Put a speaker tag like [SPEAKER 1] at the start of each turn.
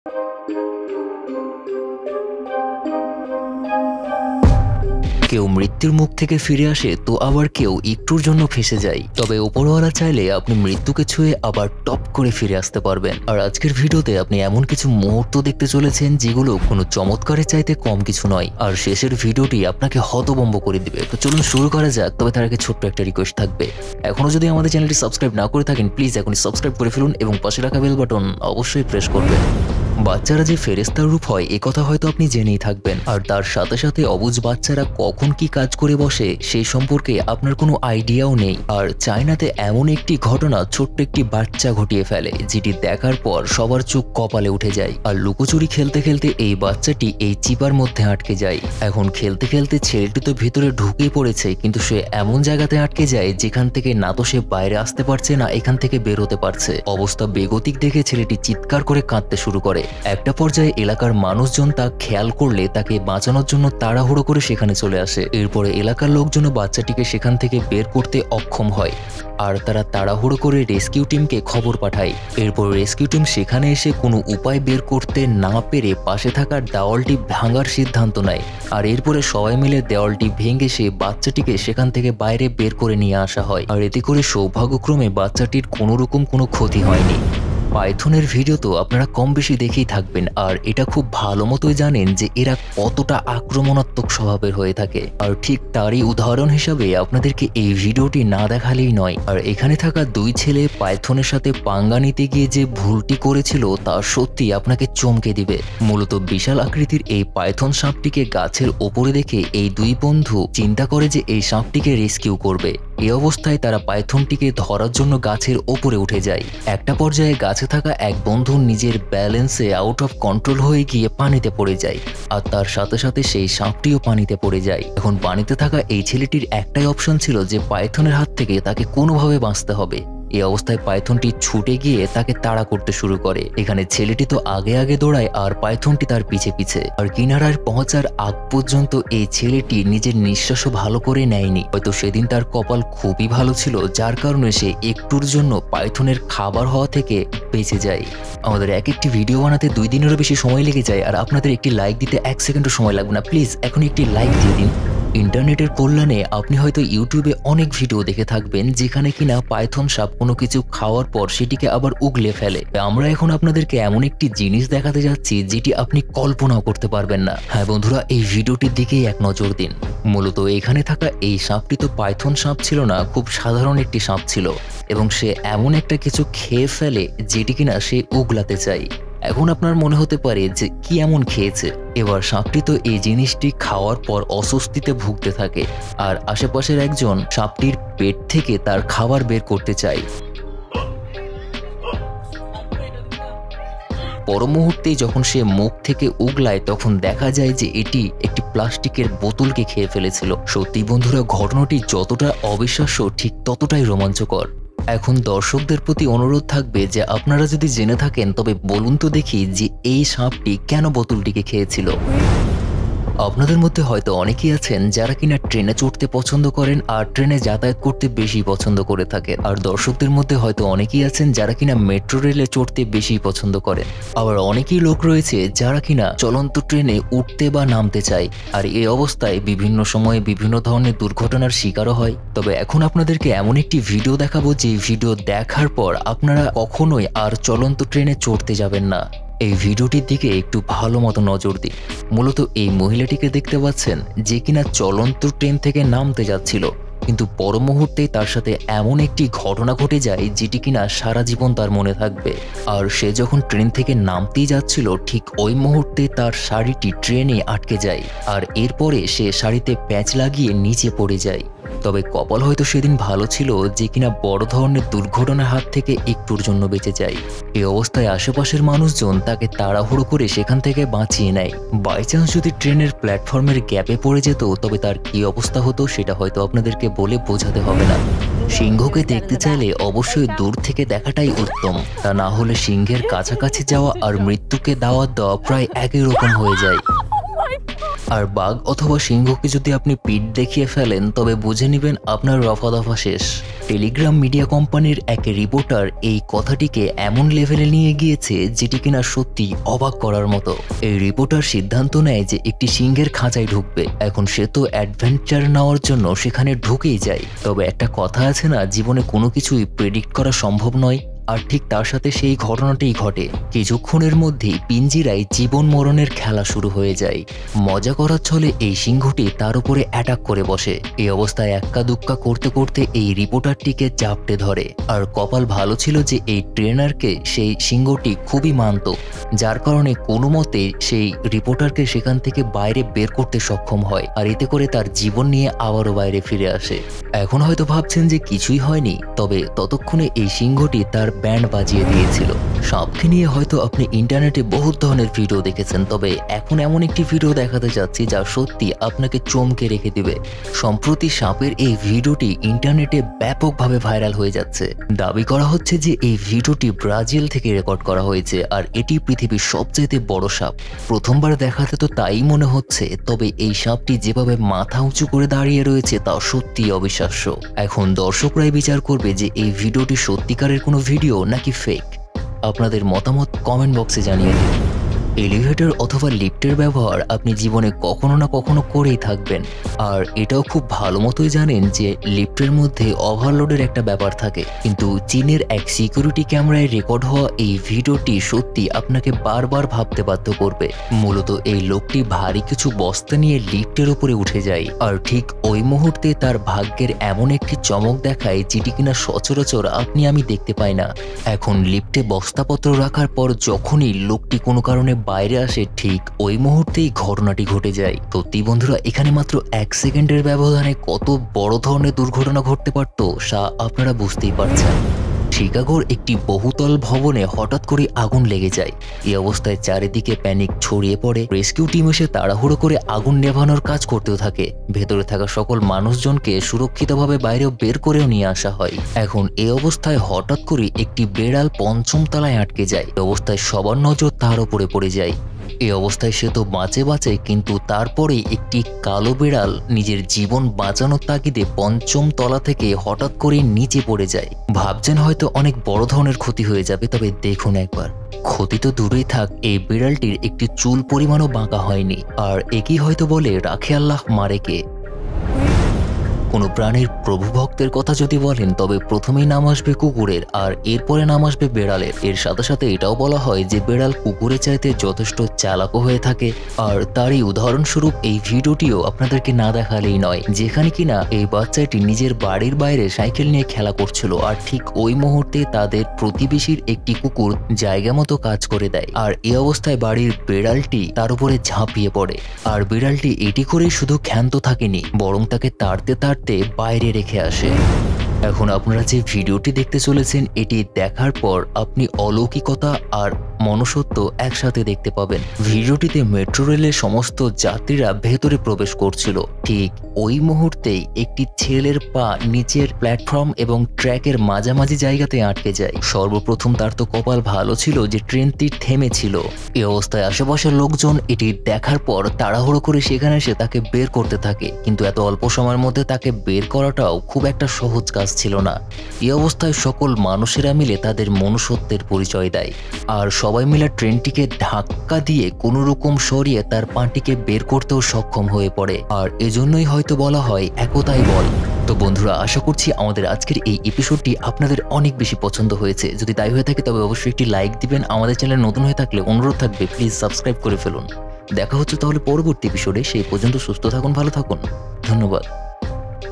[SPEAKER 1] কেউ মৃত্যুর মুখ থেকে ফিরে আসে, তো আবার কেউ একটুর জন্য ফেঁসে যায়। তবে উপরওয়ালা চাইলে আপনি মৃত্যুকে ছুঁয়ে আবার টপ করে ফিরে আসতে পারবেন। আর আজকের ভিডিওতে আপনি এমন কিছু মুহূর্ত দেখতে চলেছেন যেগুলো কোনো চমৎকারের চাইতে কম কিছু নয়। আর শেষের ভিডিওটি আপনাকে হতভম্ব করে দিবে। তো চলুন শুরু করা যাক। তবে তার আগে ছোট্ট একটা রিকোয়েস্ট থাকবে, এখনো যদি আমাদের চ্যানেলটি সাবস্ক্রাইব না করে থাকেন প্লিজ এখনই সাবস্ক্রাইব করে ফেলুন এবং পাশে রাখা বেল বাটন অবশ্যই প্রেস করবেন। বাচ্চারা যে ফেরেশতার রূপ হয় এ কথা হয়তো আপনি জেনেই থাকবেন। আর তার সাথে সাথে অবুঝ বাচ্চারা কখন কি কাজ করে বসে সেই সম্পর্কে আপনার কোনো আইডিয়াও নেই। আর চায়নাতে এমন একটি ঘটনা ছোট্ট একটি বাচ্চা ঘটিয়ে ফেলে, যেটি দেখার পর সবার চোখ কপালে উঠে যায়। আর লুকোচুরি খেলতে খেলতে এই বাচ্চাটি এই চিপার মধ্যে আটকে যায়। এখন খেলতে খেলতে ছেলেটি তো ভেতরে ঢুকে পড়েছে, কিন্তু সে এমন জায়গাতে আটকে যায় যেখান থেকে না তো সে বাইরে আসতে পারছে না এখান থেকে বের হতে পারছে। অবস্থা বেগতিক দেখে ছেলেটি চিৎকার করে কাঁদতে শুরু করে। একটা পর্যায়ে এলাকার মানুষজন তা খেয়াল করলে তাকে বাঁচানোর জন্য তাড়াহুড়ো করে সেখানে চলে আসে। এরপরে এলাকার লোকজন বাচ্চাটিকে সেখান থেকে বের করতে অক্ষম হয়, আর তারা তাড়াহুড়ো করে রেস্কিউ টিমকে খবর পাঠায়। এরপর রেস্কিউ টিম সেখানে এসে কোনো উপায় বের করতে না পেরে পাশে থাকা দেওয়ালটি ভাঙার সিদ্ধান্ত নেয়। আর এরপরে সবাই মিলে দেওয়ালটি ভেঙে সে বাচ্চাটিকে সেখান থেকে বাইরে বের করে নিয়ে আসা হয়। আর এতে করে সৌভাগ্যক্রমে বাচ্চাটির কোনোরকম কোনো ক্ষতি হয়নি। পাইথনের ভিডিও তো আপনারা কম বেশি দেখেই থাকবেন, আর এটা খুব ভালো মতোই জানেন যে এরা কতটা আক্রমণাত্মক স্বভাবের হয়ে থাকে। আর ঠিক তারই উদাহরণ হিসাবে আপনাদেরকে এই ভিডিওটি না দেখালেই নয়। আর এখানে থাকা দুই ছেলে পাইথনের সাথে পাঙ্গা নিতে গিয়ে যে ভুলটি করেছিল তা সত্যি আপনাকে চমকে দিবে। মূলত বিশাল আকৃতির এই পাইথন সাপটিকে গাছের ওপরে দেখে এই দুই বন্ধু চিন্তা করে যে এই সাপটিকে রেস্কিউ করবে। এই অবস্থায় তারা পাইথনটিকে ধরার জন্য গাছের ওপরে উঠে যায়। একটা পর্যায়ে গাছে থাকা এক বন্ধু নিজের ব্যালেন্সে আউট অফ কন্ট্রোল হয়ে গিয়ে পানিতে পড়ে যায়, আর তার সাথে সাথে সেই সাপটিও পানিতে পড়ে যায়। এখন পানিতে থাকা এই ছেলেটির একটাই অপশন ছিল যে পাইথনের হাত থেকে তাকে কোনোভাবে বাঁচতে হবে। এই অবস্থায় পাইথনটি ছুটে গিয়ে তাকে তাড়া করতে শুরু করে। এখানে ছেলেটি তো আগে আগে দৌড়ায় আর পাইথনটি তার পিছে পিছে। আর কিনারায় পৌঁছার আগ পর্যন্ত এই ছেলেটি নিজের নিঃশ্বাসও ভালো করে নেয়নি। হয়তো সেদিন তার কপাল খুবই ভালো ছিল, যার কারণে সে একটুর জন্য পাইথনের খাবার হওয়া থেকে বেঁচে যায়। আমাদের এক একটি ভিডিও বানাতে 2 দিনেরও বেশি সময় লেগে যায়, আর আপনাদের একটি লাইক দিতে 1 সেকেন্ডও সময় লাগবে না। প্লিজ এখন একটি লাইক দিয়ে দিন। ইন্টারনেটের কল্যাণে আপনি হয়তো ইউটিউবে অনেক ভিডিও দেখে থাকবেন যেখানে কিনা পাইথন সাপ কোনো কিছু খাওয়ার পর সেটিকে আবার উগলে ফেলে। আমরা এখন আপনাদেরকে এমন একটি জিনিস দেখাতে যাচ্ছি যেটি আপনি কল্পনাও করতে পারবেন না। হ্যাঁ বন্ধুরা, এই ভিডিওটির দিকেই এক নজর দিন। মূলত এখানে থাকা এই সাপটি তো পাইথন সাপ ছিল না, খুব সাধারণ একটি সাপ ছিল, এবং সে এমন একটা কিছু খেয়ে ফেলে যেটি কিনা সে উগলাতে চায়। এখন আপনার মনে হতে পারে যে কি এমন খেয়েছে। এবার সাপটি তো এই জিনিসটি খাওয়ার পর অস্বস্তিতে ভুগতে থাকে, আর আশেপাশের একজন সাপটির পেট থেকে তার খাবার বের করতে চায়। পর মুহূর্তেই যখন সে মুখ থেকে উগলায় তখন দেখা যায় যে এটি একটি প্লাস্টিকের বোতলকে খেয়ে ফেলেছিল। সত্যি বন্ধুরা, ঘটনাটি যতটা অবিশ্বাস্য ঠিক ততটাই রোমাঞ্চকর। এখন দর্শকদের প্রতি অনুরোধ থাকবে যে আপনারা যদি জেনে থাকেন তবে বলুন তো দেখি যে এই সাপটি কেন বোতলটিকে খেয়েছিল। আপনাদের মধ্যে হয়তো অনেকেই আছেন যারা কিনা ট্রেনে চড়তে পছন্দ করেন আর ট্রেনে যাতায়াত করতে বেশি পছন্দ করে থাকেন। আর দর্শকদের মধ্যে হয়তো অনেকেই আছেন যারা কিনা মেট্রো রেলে চড়তে বেশি পছন্দ করেন। আবার অনেকেই লোক রয়েছে যারা কিনা চলন্ত ট্রেনে উঠতে বা নামতে চায়, আর এই অবস্থায় বিভিন্ন সময়ে বিভিন্ন ধরনের দুর্ঘটনার শিকারও হয়। তবে এখন আপনাদেরকে এমন একটি ভিডিও দেখাবো যে ভিডিও দেখার পর আপনারা কখনোই আর চলন্ত ট্রেনে চড়তে যাবেন না। এই ভিডিওটির দিকে একটু ভালো মতো নজর দিন। মূলত এই মহিলাটিকে দেখতে পাচ্ছেন যে কিনা চলন্ত ট্রেন থেকে নামতে যাচ্ছিল, কিন্তু পর মুহূর্তেই তার সাথে এমন একটি ঘটনা ঘটে যায় যেটি কিনা সারা জীবন তার মনে থাকবে। আর সে যখন ট্রেন থেকে নামতেই যাচ্ছিল ঠিক ওই মুহূর্তে তার শাড়িটি ট্রেনে আটকে যায়, আর এরপরে সে শাড়িতে প্যাঁচ লাগিয়ে নিচে পড়ে যায়। তবে কপাল হয়তো সেদিন ভালো ছিল যে কিনা বড় ধরনের দুর্ঘটনার হাত থেকে একটুর জন্য বেঁচে যায়। এই অবস্থায় আশেপাশের মানুষজন তাকে তাড়াহুড়ো করে সেখান থেকে বাঁচিয়ে নেয়। বাই চান্স যদি ট্রেনের প্ল্যাটফর্মের গ্যাপে পড়ে যেত তবে তার কি অবস্থা হতো সেটা হয়তো আপনাদেরকে বলে বোঝাতে হবে না। সিংহকে দেখতে চাইলে অবশ্যই দূর থেকে দেখাটাই উত্তম, তা না হলে সিংহের কাছাকাছি যাওয়া আর মৃত্যুকে দাওয়াত দেওয়া প্রায় একই রকম হয়ে যায়। আর বাঘ অথবা সিংহকে যদি আপনি পিঠ দেখিয়ে ফেলেন তবে বুঝে নেবেন আপনার রফাদফা শেষ। টেলিগ্রাম মিডিয়া কোম্পানির এক রিপোর্টার এই কথাটিকে এমন লেভেলে নিয়ে গিয়েছে যেটি কিনা সত্যি অবাক করার মতো। এই রিপোর্টার সিদ্ধান্ত নেয় যে একটি সিংহের খাঁচায় ঢুকবে। এখন সে তো অ্যাডভেঞ্চার নেওয়ার জন্য সেখানে ঢুকেই যায়। তবে একটা কথা আছে না, জীবনে কোনো কিছুই প্রেডিক্ট করা সম্ভব নয়। আর ঠিক তার সাথে সেই ঘটনাটাই ঘটে। কিছুক্ষণের মধ্যেই পিঞ্জিরায় জীবন মরণের খেলা শুরু হয়ে যায়। মজা করার ছলে এই সিংহটি তার উপরে অ্যাটাক করে বসে। এই অবস্থায় এক্কা দুক্কা করতে করতে এই রিপোর্টারটিকে জাপটে ধরে। আর কপাল ভালো ছিল যে এই ট্রেনারকে সেই সিংহটি খুবই মানত, যার কারণে কোনো মতে সেই রিপোর্টারকে সেখান থেকে বাইরে বের করতে সক্ষম হয়। আর এতে করে তার জীবন নিয়ে আবারও বাইরে ফিরে আসে। এখন হয়তো ভাবছেন যে কিছুই হয়নি, তবে ততক্ষণে এই সিংহটি তার ব্যান্ড বাজিয়ে দিয়েছিল। সাপকে নিয়ে হয়তো আপনি ইন্টারনেটে বহুত ধরনের ভিডিও দেখেছেন, তবে এখন এমন একটি ভিডিও দেখাতে যাচ্ছি যা সত্যি আপনাকে চমকে রেখে দিবে। সম্প্রতি সাপের এই ভিডিওটি ইন্টারনেটে ব্যাপকভাবে ভাইরাল হয়ে যাচ্ছে। দাবি করা হচ্ছে যে এই ভিডিওটি ব্রাজিল থেকে রেকর্ড করা হয়েছে, আর এটি পৃথিবীর সবচেয়ে বড় সাপ। প্রথমবার দেখাতে তো তাই মনে হচ্ছে, তবে এই সাপটি যেভাবে মাথা উঁচু করে দাঁড়িয়ে রয়েছে তা সত্যি অবিশ্বাস্য। এখন দর্শকরাই বিচার করবে যে এই ভিডিওটি সত্যিকারের কোনো ভিডিও নাকি ফেক। আপনাদের মতামত কমেন্ট বক্সে জানিয়ে দিন। এলিভেটর অথবা লিফটের ব্যবহার আপনি জীবনে কখনো না কখনো করেই থাকবেন। আর এটাও খুব ভালো মতোই জানেন যে লিফটের মধ্যে ওভারলোডের একটা ব্যাপার থাকে। কিন্তু চীনের এক সিকিউরিটি ক্যামেরায় রেকর্ড হওয়া এই ভিডিওটি সত্যি আপনাকে বারবার ভাবতে বাধ্য করবে। মূলত এই লোকটি ভারী কিছু বস্তা নিয়ে লিফটের উপরে উঠে যায়, আর ঠিক ওই মুহূর্তে তার ভাগ্যের এমন একটি চমক দেখায় যেটি কিনা সচরাচর আপনি আমি দেখতে পাই না। এখন লিফটে বস্তাপত্র রাখার পর যখনই লোকটি কোনো কারণে বাইরে আসে, ঠিক ওই মুহূর্তেই ঘটনাটি ঘটে যায়। সত্যি বন্ধুরা, এখানে মাত্র 1 সেকেন্ডের ব্যবধানে কত বড় ধরনের দুর্ঘটনা ঘটতে পারত তা আপনারা বুঝতেই পারছেন। শিকাগোর একটি বহুতল ভবনে হঠাৎ করে আগুন লেগে যায়। এই অবস্থায় চারিদিকে প্যানিক ছড়িয়ে পড়ে। রেস্কিউ টিম এসে তাড়াহুড়ো করে আগুন নেভানোর কাজ করতেও থাকে। ভেতরে থাকা সকল মানুষজনকে সুরক্ষিতভাবে বাইরেও বের করেও নিয়ে আসা হয়। এখন এই অবস্থায় হঠাৎ করে একটি বেড়াল 5ম তলায় আটকে যায়। এই অবস্থায় সবার নজর তার উপরে পড়ে যায়। এই অবস্থায় সে তো বাঁচে, কিন্তু তারপরে একটি কালো বিড়াল নিজের জীবন বাঁচানোর তাগিদে 5ম তলা থেকে হঠাৎ করে নিচে পড়ে যায়। ভাবছেন হয়তো অনেক বড় ধরনের ক্ষতি হয়ে যাবে, তবে দেখুন একবার, ক্ষতি তো দূরেই থাক, এই বিড়ালটির একটি চুল পরিমাণও বাঁকা হয়নি। আর একই হয়তো বলে রাখে আল্লাহ মারে কে। কোনো প্রাণীর প্রভু ভক্তের কথা যদি বলেন তবে প্রথমেই নাম আসবে কুকুরের, আর এরপরে নাম আসবে বেড়ালের। এর সাথে সাথে এটাও বলা হয় যে বেড়াল কুকুরের চাইতে যথেষ্ট চালাকও হয়ে থাকে। আর তারই উদাহরণস্বরূপ এই ভিডিওটিও আপনাদেরকে না দেখালেই নয়, যেখানে কিনা এই বাচ্চাটি নিজের বাড়ির বাইরে সাইকেল নিয়ে খেলা করছিল, আর ঠিক ওই মুহূর্তে তাদের প্রতিবেশীর একটি কুকুর জায়গা মতো কাজ করে দেয়। আর এই অবস্থায় বাড়ির বেড়ালটি তার উপরে ঝাঁপিয়ে পড়ে। আর বিড়ালটি এটি করেই শুধু ক্ষান্ত থাকেনি, বরং তাকে তাড়তে বাইরে রেখে আসে। এখন আপনারা যে ভিডিওটি দেখতে চলেছেন, এটি দেখার পর আপনি অলৌকিকতা আর মনুষ্যত্ব একসাথে দেখতে পাবেন। ভিডিওটিতে মেট্রো রেলের সমস্ত যাত্রীরা ভেতরে প্রবেশ করছিল। ঠিক ওই মুহূর্তেই একটি ছেলের পা নিচের প্ল্যাটফর্ম এবং ট্র্যাকের মাঝামাঝি জায়গাতে আটকে যায়। সর্বপ্রথম তার তো কপাল ভালো ছিল যে ট্রেনটি থেমেছিল। এই অবস্থায় আশেপাশের লোকজন এটি দেখার পর তাড়াহুড়ো করে সেখানে এসে তাকে বের করতে থাকে, কিন্তু এত অল্প সময়ের মধ্যে তাকে বের করাটাও খুব একটা সহজ কাজ ছিল না। এই অবস্থায় সকল মানুষেরা মিলে তাদের মনুষ্যত্বের পরিচয় দেয়, আর সবাই মিলে ট্রেনটিকে ধাক্কা দিয়ে কোনো রকম সরিয়ে তার পাটিকে বের করতেও সক্ষম হয়ে পড়ে। আর এজন্যই হয়তো বলা হয় একতাই বল। তো বন্ধুরা, আশা করছি আমাদের আজকের এই এপিসোডটি আপনাদের অনেক বেশি পছন্দ হয়েছে। যদি তাই হয়ে থাকে তবে অবশ্যই একটি লাইক দিবেন। আমাদের চ্যানেল নতুন হয়ে থাকলে অনুরোধ থাকবে প্লিজ সাবস্ক্রাইব করে ফেলুন। দেখা হচ্ছে তাহলে পরবর্তী এপিসোডে। সেই পর্যন্ত সুস্থ থাকুন, ভালো থাকুন, ধন্যবাদ।